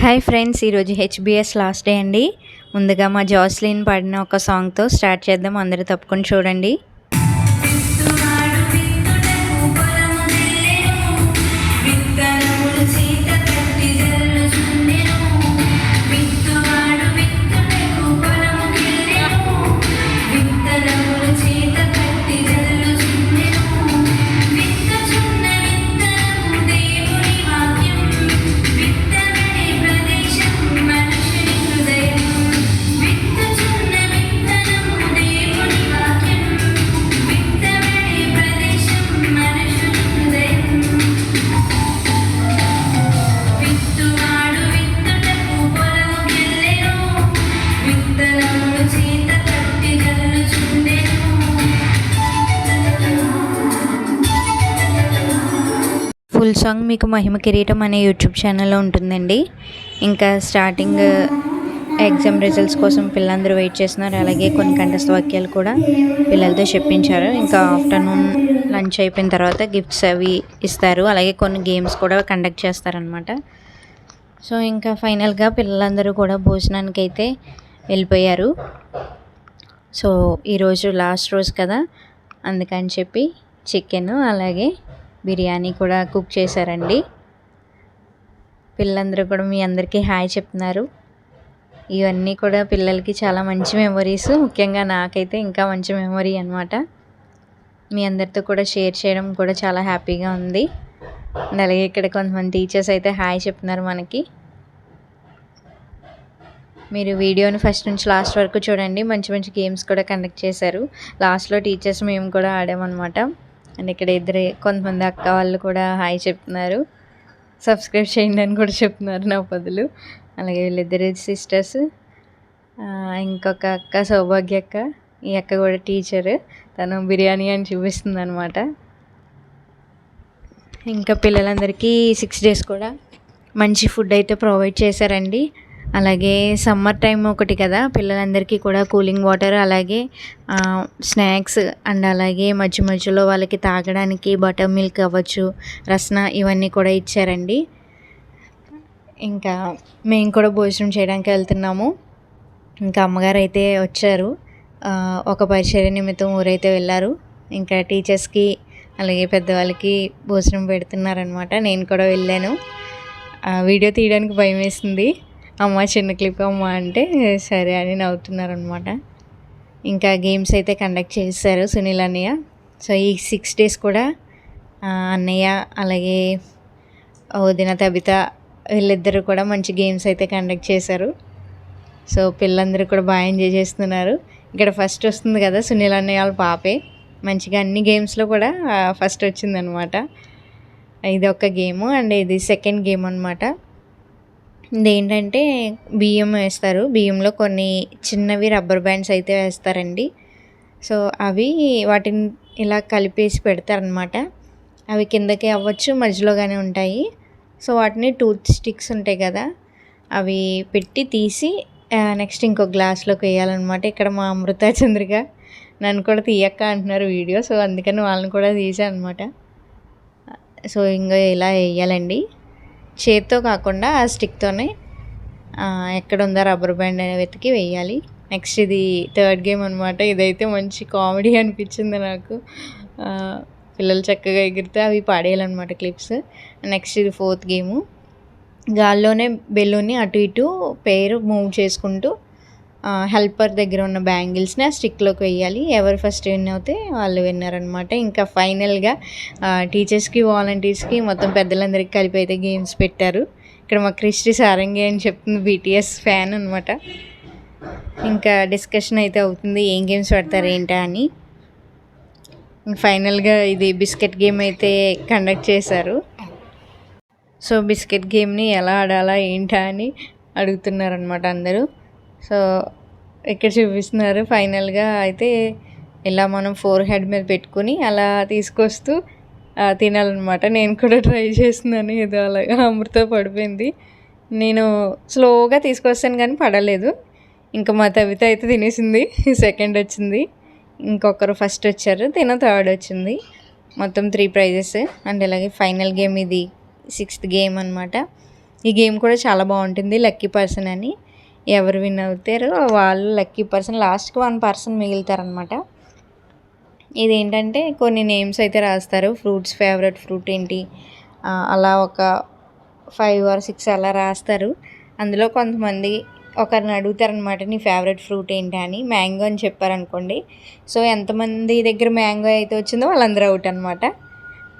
Hi friends, ఈరోజు HBS last day అండి. ముందుగా మా జాస్లిన్ పాడిన ఒక సాంగ్తో స్టార్ట్ చేద్దాం. అందరూ తప్పకుండా చూడండి. ఫుల్ సాంగ్ మీకు మహిమ కిరీటం అనే యూట్యూబ్ ఛానల్లో ఉంటుందండి. ఇంకా స్టార్టింగ్ ఎగ్జామ్ రిజల్ట్స్ కోసం పిల్లలందరూ వెయిట్ చేస్తున్నారు. అలాగే కొన్ని కంఠస్థ వాక్యాలు కూడా పిల్లలతో చెప్పించారు. ఇంకా ఆఫ్టర్నూన్ లంచ్ అయిపోయిన తర్వాత గిఫ్ట్స్ అవి ఇస్తారు. అలాగే కొన్ని గేమ్స్ కూడా కండక్ట్ చేస్తారనమాట. సో ఇంకా ఫైనల్గా పిల్లలందరూ కూడా భోజనానికి అయితే వెళ్ళిపోయారు. సో ఈరోజు లాస్ట్ రోజు కదా, అందుకని చెప్పి చికెన్ అలాగే బిర్యానీ కూడా కుక్ చేశారండి. పిల్లలందరూ కూడా మీ అందరికీ హాయ్ చెప్తున్నారు. ఇవన్నీ కూడా పిల్లలకి చాలా మంచి మెమొరీస్. ముఖ్యంగా నాకైతే ఇంకా మంచి మెమొరీ అనమాట. మీ అందరితో కూడా షేర్ చేయడం కూడా చాలా హ్యాపీగా ఉంది. అలాగే ఇక్కడ కొంతమంది టీచర్స్ అయితే హాయ్ చెప్తున్నారు మనకి. మీరు వీడియోని ఫస్ట్ నుంచి లాస్ట్ వరకు చూడండి. మంచి మంచి గేమ్స్ కూడా కండక్ట్ చేశారు. లాస్ట్లో టీచర్స్ మేము కూడా ఆడామన్నమాట. అండ్ ఇక్కడ కొంతమంది అక్క వాళ్ళు కూడా హాయ్ చెప్తున్నారు. సబ్స్క్రైబ్ చేయండి అని కూడా చెప్తున్నారు నా బదులు. అలాగే వీళ్ళిద్దరు సిస్టర్స్. ఇంకొక అక్క సౌభాగ్య అక్క. ఈ అక్క కూడా టీచర్. తను బిర్యానీ అని చూపిస్తుంది అనమాట. ఇంకా పిల్లలందరికీ 6 days కూడా మంచి ఫుడ్ అయితే ప్రొవైడ్ చేశారండి. అలాగే సమ్మర్ టైం ఒకటి కదా, పిల్లలందరికీ కూడా కూలింగ్ వాటర్ అలాగే స్నాక్స్ అండ్ అలాగే మధ్య మధ్యలో వాళ్ళకి తాగడానికి బటర్ మిల్క్ అవ్వచ్చు, రస్నా ఇవన్నీ కూడా ఇచ్చారండి. ఇంకా మేము కూడా భోజనం చేయడానికి వెళ్తున్నాము. ఇంకా అమ్మగారు అయితే వచ్చారు. ఒక పరిచర్య నిమిత్తం ఊరైతే వెళ్ళారు. ఇంకా టీచర్స్కి అలాగే పెద్దవాళ్ళకి భోజనం పెడుతున్నారనమాట. నేను కూడా వెళ్ళాను. వీడియో తీయడానికి భయం వేసింది. అమ్మ చిన్న క్లిప్ అమ్మ అంటే సరే అని నవ్వుతున్నారనమాట. ఇంకా గేమ్స్ అయితే కండక్ట్ చేశారు సునీల్ అన్నయ్య. సో ఈ 6 days కూడా అన్నయ్య అలాగే వదిన తబిత వీళ్ళిద్దరూ కూడా మంచి గేమ్స్ అయితే కండక్ట్ చేశారు. సో పిల్లలందరూ కూడా బాగా ఎంజాయ్ చేస్తున్నారు. ఇక్కడ ఫస్ట్ వస్తుంది కదా సునీల్ అన్నయ్య వాళ్ళ పాపే. మంచిగా అన్ని గేమ్స్లో కూడా ఫస్ట్ వచ్చిందనమాట. ఇది ఒక గేము అండ్ ఇది సెకండ్ గేమ్ అనమాట. ఇదేంటంటే బియ్యం వేస్తారు. బియ్యంలో కొన్ని చిన్నవి రబ్బర్ బ్యాండ్స్ అయితే వేస్తారండి. సో అవి వాటిని ఇలా కలిపేసి పెడతారనమాట. అవి కిందకి అవ్వచ్చు, మధ్యలోగానే ఉంటాయి. సో వాటిని టూత్ స్టిక్స్ ఉంటాయి కదా, అవి పెట్టి తీసి నెక్స్ట్ ఇంకో గ్లాస్లోకి వేయాలన్నమాట. ఇక్కడ మా అమృత చంద్రిక నన్ను కూడా తీయక్క అంటున్నారు వీడియో. సో అందుకని వాళ్ళని కూడా తీసాను అనమాట. సో ఇంకా ఇలా వేయాలండి. చేత్తో కాకుండా ఆ స్టిక్తోనే ఎక్కడ ఉందా రబ్బర్ బ్యాండ్ అనే వెతికి వేయాలి. నెక్స్ట్ ఇది థర్డ్ గేమ్ అనమాట. ఇదైతే మంచి కామెడీ అనిపించింది నాకు. పిల్లలు చక్కగా ఎగిరితే అవి పాడేయాలన్నమాట క్లిప్స్. నెక్స్ట్ ఇది ఫోర్త్ గేము. గాల్లోనే బెలూన్ని అటు ఇటు పేరు మూవ్ చేసుకుంటూ హెల్పర్ దగ్గర ఉన్న బ్యాంగిల్స్ని ఆ స్టిక్లోకి వేయాలి. ఎవరు ఫస్ట్ విన్ అవుతే వాళ్ళు విన్నారనమాట. ఇంకా ఫైనల్గా టీచర్స్కి వాలంటీర్స్కి మొత్తం పెద్దలందరికీ కలిపి అయితే గేమ్స్ పెట్టారు. ఇక్కడ మా క్రిస్టి సారంగి అని చెప్తుంది, బీటీఎస్ ఫ్యాన్ అనమాట. ఇంకా డిస్కషన్ అయితే అవుతుంది ఏం గేమ్స్ పెడతారు ఏంటా అని. ఫైనల్గా ఇది బిస్కెట్ గేమ్ అయితే కండక్ట్ చేశారు. సో బిస్కెట్ గేమ్ని ఎలా ఆడాలా ఏంటా అని అడుగుతున్నారనమాట అందరూ. సో ఇక్కడ చూపిస్తున్నారు. ఫైనల్గా అయితే ఇలా మనం 4 మీద పెట్టుకుని అలా తీసుకొస్తూ తినాలన్నమాట. నేను కూడా ట్రై చేస్తున్నాను. ఏదో అలాగా అమృత పడిపోయింది. నేను స్లోగా తీసుకొస్తాను కానీ పడలేదు. ఇంకా మా తవిత అయితే తినేసింది, సెకండ్ వచ్చింది. ఇంకొకరు ఫస్ట్ వచ్చారు, తిన థర్డ్ వచ్చింది. మొత్తం 3 prizes. అండ్ అలాగే ఫైనల్ గేమ్ ఇది 6th గేమ్ అనమాట. ఈ గేమ్ కూడా చాలా బాగుంటుంది, లక్కీ పర్సన్ అని. ఎవరు విన్ అవుతారో వాళ్ళు లక్కీ పర్సన్. లాస్ట్కి 1 పర్సన్ మిగులుతారనమాట. ఇదేంటంటే కొన్ని నేమ్స్ అయితే రాస్తారు, ఫ్రూట్స్, ఫేవరెట్ ఫ్రూట్ ఏంటి అలా ఒక 5 or 6 అలా రాస్తారు. అందులో కొంతమంది ఒకరిని అడుగుతారనమాట, నీ ఫేవరెట్ ఫ్రూట్ ఏంటి అని. మ్యాంగో అని చెప్పారనుకోండి, సో ఎంతమంది దగ్గర మ్యాంగో అయితే వచ్చిందో వాళ్ళందరూ అవుట్ అనమాట.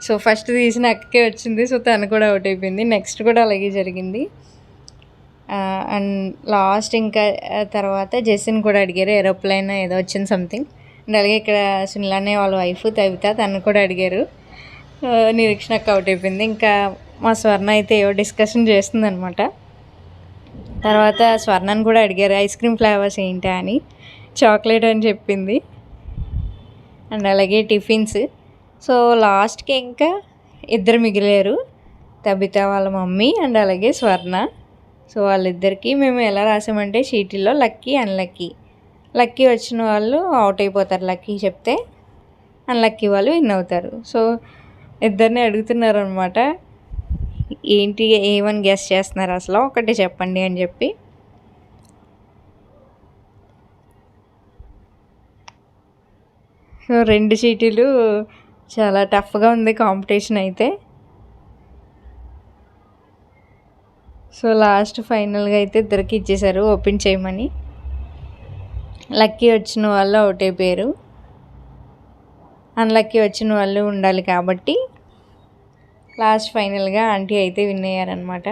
సో ఫస్ట్ తీసిన అక్కకే వచ్చింది, సో తను కూడా అవుట్ అయిపోయింది. నెక్స్ట్ కూడా అలాగే జరిగింది. అండ్ లాస్ట్ ఇంకా తర్వాత జెస్సిని కూడా అడిగారు, ఏరోప్లేన్ ఏదో వచ్చింది సంథింగ్. అండ్ అలాగే ఇక్కడ సునీల్ అనే వాళ్ళ వైఫ్ తవిత, తను కూడా అడిగారు. నిరీక్షణ అవుట్ అయిపోయింది. ఇంకా మా స్వర్ణ అయితే ఏవో డిస్కషన్ చేస్తుంది అనమాట. తర్వాత స్వర్ణని కూడా అడిగారు ఐస్ క్రీమ్ ఫ్లేవర్స్ ఏంటా అని. చాక్లెట్ అని చెప్పింది. అండ్ అలాగే టిఫిన్స్. సో లాస్ట్కి ఇంకా ఇద్దరు మిగిలారు, తబిత వాళ్ళ మమ్మీ అండ్ అలాగే స్వర్ణ. సో వాళ్ళిద్దరికీ మేము ఎలా రాసామంటే షీటీల్లో లక్కీ, అన్లక్కీ. లక్కీ వచ్చిన వాళ్ళు అవుట్ అయిపోతారు, లక్కీ చెప్తే. అన్లక్కీ వాళ్ళు విన్ అవుతారు. సో ఇద్దరిని అడుగుతున్నారు అనమాట, ఏంటి ఏమని గెస్ చేస్తున్నారు అసలు, ఒకటి చెప్పండి అని చెప్పి. సో 2 చీటీలు చాలా టఫ్గా ఉంది కాంపిటీషన్ అయితే. సో లాస్ట్ ఫైనల్గా అయితే ఇద్దరికి ఇచ్చేసారు ఓపెన్ చేయమని. లక్కీ వచ్చిన వాళ్ళు అవుట్ అయిపోయారు, అన్లక్కీ వచ్చిన వాళ్ళు ఉండాలి కాబట్టి లాస్ట్ ఫైనల్గా ఆంటీ అయితే విన్ అయ్యారనమాట.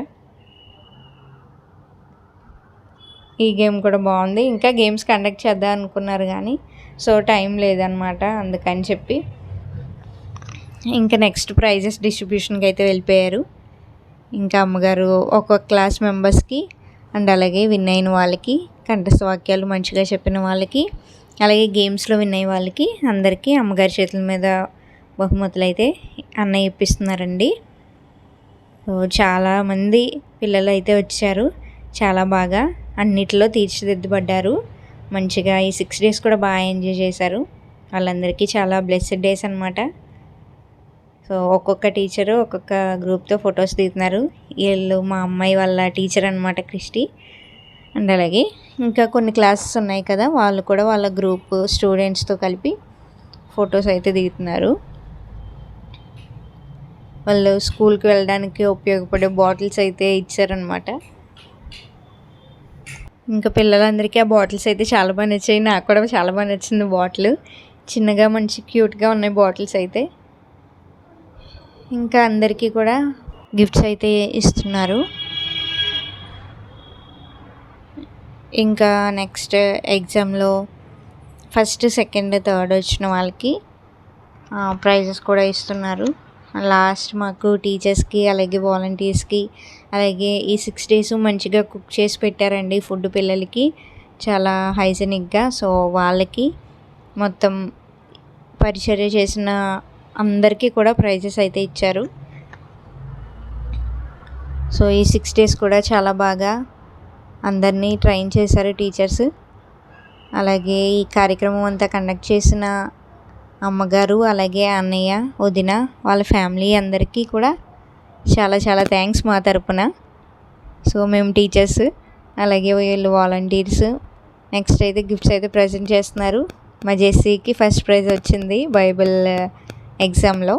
ఈ గేమ్ కూడా బాగుంది. ఇంకా గేమ్స్ కండక్ట్ చేద్దాం అనుకున్నారు కానీ సో టైం లేదనమాట, అందుకని చెప్పి ఇంకా నెక్స్ట్ ప్రైజెస్ డిస్ట్రిబ్యూషన్కి అయితే వెళ్ళిపోయారు. ఇంకా అమ్మగారు ఒక్కొక్క క్లాస్ మెంబర్స్కి అండ్ అలాగే విన్ అయిన వాళ్ళకి, కంఠస్థ వాక్యాలు మంచిగా చెప్పిన వాళ్ళకి, అలాగే గేమ్స్లో విన్ అయిన వాళ్ళకి అందరికీ అమ్మగారి చేతుల మీద బహుమతులు అయితే అన్నయ్య ఇప్పిస్తున్నారండి. సో చాలామంది పిల్లలు అయితే వచ్చారు, చాలా బాగా అన్నిటిలో తీర్చిదిద్దబడ్డారు. మంచిగా ఈ 6 days కూడా బాగా ఎంజాయ్ చేశారు. వాళ్ళందరికీ చాలా బ్లెస్డ్ డేస్ అనమాట. సో ఒక్కొక్క టీచరు ఒక్కొక్క గ్రూప్తో ఫొటోస్ దిగుతున్నారు. వీళ్ళు మా అమ్మాయి వాళ్ళ టీచర్ అనమాట, క్రిస్టి. అండ్ అలాగే ఇంకా కొన్ని క్లాసెస్ ఉన్నాయి కదా, వాళ్ళు కూడా వాళ్ళ గ్రూప్ స్టూడెంట్స్తో కలిపి ఫొటోస్ అయితే దిగుతున్నారు. వాళ్ళు స్కూల్కి వెళ్ళడానికి ఉపయోగపడే బాటిల్స్ అయితే ఇచ్చారనమాట. ఇంకా పిల్లలందరికీ ఆ బాటిల్స్ అయితే చాలా బాగా నచ్చాయి. నాకు కూడా చాలా బాగా నచ్చింది బాటిల్, చిన్నగా మంచి క్యూట్గా ఉన్నాయి బాటిల్స్ అయితే. ఇంకా అందరికీ కూడా గిఫ్ట్స్ అయితే ఇస్తున్నారు. ఇంకా నెక్స్ట్ ఎగ్జామ్లో ఫస్ట్, సెకండ్, థర్డ్ వచ్చిన వాళ్ళకి ప్రైజెస్ కూడా ఇస్తున్నారు. లాస్ట్ మాకు టీచర్స్కి అలాగే వాలంటీర్స్కి అలాగే ఈ 6 days మంచిగా కుక్ చేసి పెట్టారండి ఫుడ్ పిల్లలకి, చాలా హైజెనిక్గా. సో వాళ్ళకి మొత్తం పరిచర్య చేసిన అందరికీ కూడా ప్రైజెస్ అయితే ఇచ్చారు. సో ఈ 6 days కూడా చాలా బాగా అందరినీ ట్రైన్ చేశారు టీచర్స్. అలాగే ఈ కార్యక్రమం అంతా కండక్ట్ చేసిన అమ్మగారు, అలాగే అన్నయ్య, వదిన, వాళ్ళ ఫ్యామిలీ అందరికీ కూడా చాలా చాలా థ్యాంక్స్ మా తరపున. సో మేము టీచర్స్ అలాగే వీళ్ళు వాలంటీర్స్. నెక్స్ట్ అయితే గిఫ్ట్స్ అయితే ప్రజెంట్ చేస్తున్నారు. మా జెస్సీకి ఫస్ట్ ప్రైజ్ వచ్చింది బైబిల్ ఎగ్జామ్లో.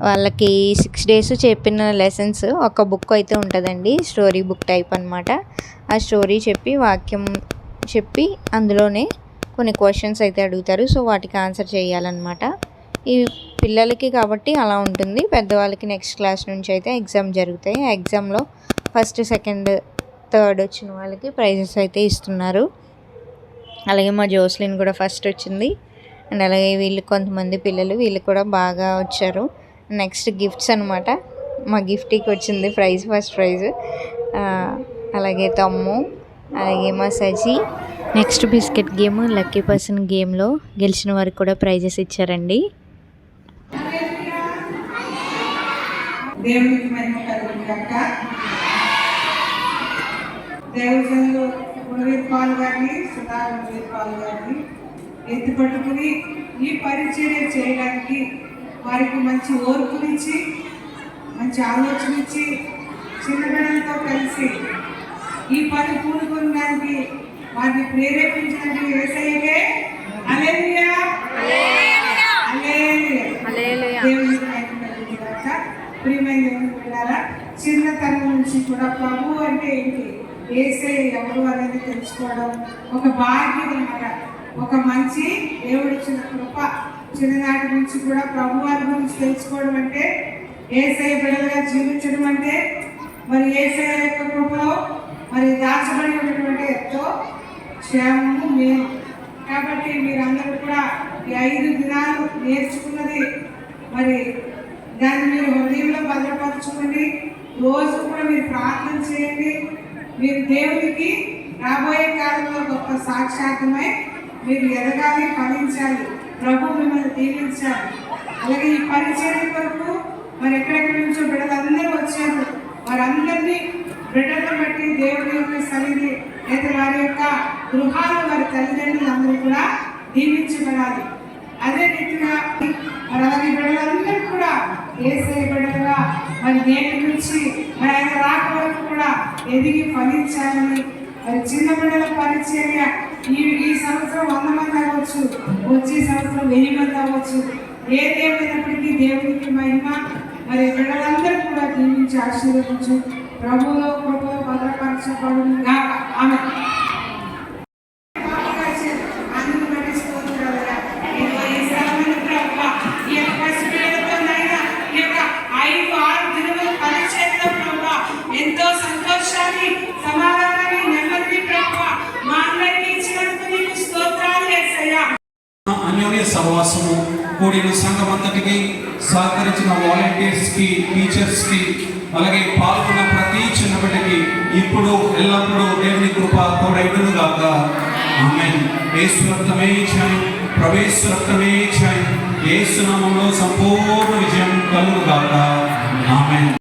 వాళ్ళకి 6 days చెప్పిన లెసన్స్ ఒక బుక్ అయితే ఉంటుందండి, స్టోరీ బుక్ టైప్ అనమాట. ఆ స్టోరీ చెప్పి వాక్యం చెప్పి అందులోనే కొన్ని క్వశ్చన్స్ అయితే అడుగుతారు. సో వాటికి ఆన్సర్ చేయాలన్నమాట. ఈ పిల్లలకి కాబట్టి అలా ఉంటుంది. పెద్దవాళ్ళకి నెక్స్ట్ క్లాస్ నుంచి అయితే ఎగ్జామ్ జరుగుతాయి. ఆ ఎగ్జామ్లో ఫస్ట్, సెకండ్, థర్డ్ వచ్చిన వాళ్ళకి ప్రైజెస్ అయితే ఇస్తున్నారు. అలాగే మా జోస్లిన్ కూడా ఫస్ట్ వచ్చింది. అండ్ అలాగే వీళ్ళు కొంతమంది పిల్లలు వీళ్ళు కూడా బాగా వచ్చారు. నెక్స్ట్ గిఫ్ట్స్ అనమాట. మా గిఫ్ట్కి వచ్చింది ప్రైజ్, ఫస్ట్ ప్రైజ్. అలాగే తమ్ము, అలాగే మా సజీ. Next biscuit game, lucky person గేమ్లో గెలిచిన వారికి కూడా ప్రైజెస్ ఇచ్చారండి. దేవునికి మహిమ కలుగును గాక. దేవుడు మురళీధర్ పాల్ గారిని, సుధాకర్ మురళీధర్ పాల్ గారిని ఎత్తి పట్టుకుని ఈ పరిచర్య చేయడానికి వారికి మంచి ఓర్పునిచ్చి, మంచి ఆలోచన ఇచ్చి చిన్న బిడ్డలతో కలిసి ఈ పని పూనుకోవడానికి వారిని ప్రేరేపించినట్టు యేసయ్యకే హల్లెలూయా హల్లెలూయా. దేవునికి మహిమ కలుగును గాక. ప్రియమైన దేవుని బిడ్డలారా, చిన్నతనం నుంచి కూడా ప్రభు అంటే ఏంటి, యేసయ్య ఎవరు అనేది తెలుసుకోవడం ఒక భాగ్యం అన్నమాట. ఒక మంచి దేవుడిచ్చిన కృప. చిన్ననాటి నుంచి కూడా ప్రభు వారి గురించి తెలుసుకోవడం అంటే, యేసయ్య బిడ్డలుగా జీవించడం అంటే, మరి యేసయ్య యొక్క కృపలో మరి దాచబడి ఉన్నటువంటి ఎంతో క్షేమము మేలు. కాబట్టి మీరందరూ కూడా ఈ 5 దినాలు నేర్చుకున్నది మరి దాన్ని మీరు హృదయంలో భద్రపరచుకోండి. రోజు కూడా మీరు ప్రార్థన చేయండి. మీరు దేవునికి రాబోయే కాలంలో గొప్ప సాక్షాత్మై మీరు ఎదగాలి, ఫలించాలి, ప్రభు మిమ్మల్ని దీవించాలి. అలాగే ఈ పరిచర్య కొరకు మరి ఎక్కడెక్కడి నుంచో బిడ్డలందరూ వచ్చారు. వారందరినీ బిడ్డలను బట్టి దేవుడి యొక్క సన్నిధి అయితే వారి యొక్క గృహాలు వారి తల్లిదండ్రులు అందరూ కూడా దీవించబడాలి. అదే రీతిగా మరి అలాగే బిడ్డలందరూ కూడా యేసయ్య బిడ్డలుగా మరి నేటి నుంచి మరి ఆయన రాక వరకు కూడా ఎదిగి ఫలించాలని మరి చిన్న బిడ్డల పరిచర్య ఈ సంవత్సరం 100 మంది అవ్వచ్చు, వచ్చే సంవత్సరం 1000 మంది అవ్వచ్చు. ఏదేమైనప్పటికీ దేవునికి మహిమ. మరి బిడ్డలందరూ కూడా దీవించి ఆశీర్వదించు, ప్రభువులో కృపలో భద్రపరచబడును గాక. ఆమేన్. ఎంతో సంతోషాన్ని, సమాధానాన్ని, నెమ్మదిని ప్రభువా మా అందరికీ ఇచ్చినందుకు నీకు స్తోత్రాలు యేసయ్యా. అన్యోన్య సహవాసము కూడిన సంఘం అంతటికి సహకరించిన వాలంటీర్స్ కి, టీచర్స్ కి, అలాగే పాల్గొన్న ప్రతి చిన్న బిడ్డకి ఇప్పుడు ఎల్లప్పుడూ దేవుని కృప తోడైడును గాక. ఆమేన్. యేసు రక్తమే జయం, ప్రవేశ రక్తమే జయం. యేసు నామములో సంపూర్ణ విజయం.